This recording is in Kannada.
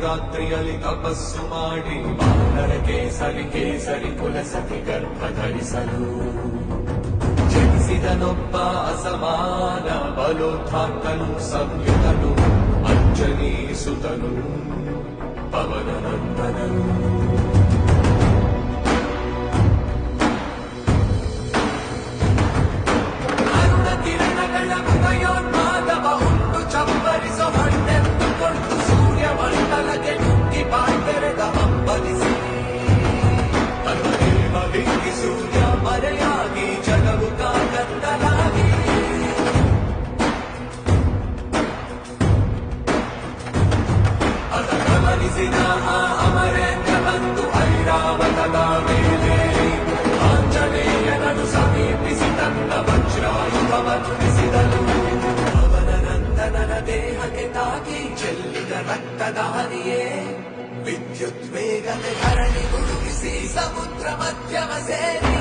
ರಾತ್ರಿಯಲ್ಲಿ ತಪಸ್ಸು ಮಾಡಿ ಬಾಲರ ಕೇಸರಿ ಕುಲಸತಿ ಗರ್ಭ ಧರಿಸಲು ಜನಿಸಿದನೊಬ್ಬ ಅಸಮಾನ ಬಲೋತ್ಥಾತನು ಸಂಯುತನು ಅಂಜನಿ ಸುತನು ಪವನನಂದನನು. ಅರುಣ ಕಿರಣಗಳ ಉದಯೋನ್ಮಾದವ ಉಂಟು ಚಪ್ಪರಿಸೋ ಹಣ್ಣೆಂದುಕೊಂಡು ಸೂರ್ಯಮಂಡಲಕ್ಕೆ ನುಗ್ಗಿ ಬಾಯ್ತೆರೆದ ಹಂಬಲಿಸಿ ತನ್ನದೇವ ಬೆಂಕಿ ಸೂರ್ಯ ಮರೆಯಾಗಿ ಜಗವು ಕಾಕತ್ತಲಾಗಿ ಅದ ಗಮನಿಸಿದ ಆ ಅಮರೇಂದ್ರ ಬಂದು ಐರಾವತದ ಮೇಲೆ ಆಂಜನೇಯನನ್ನು ಸಮೀಪಿಸಿ ತನ್ನ ವಜ್ರಾಯುಧವನ್ನು ಬಿಸಿದನು. ಅವನ ನಂದನನ ದೇಹಕ್ಕೆ ತಾಗಿ ಚೆಲ್ಲಿದ ರಕ್ತದ ಹನಿಯೇ ವಿದ್ಯುತ್ ವೇಗದ ಧರಣಿ ಗುಡುಗಿಸಿ ಸಮುದ್ರ ಮಧ್ಯಮ ಸೇರಿ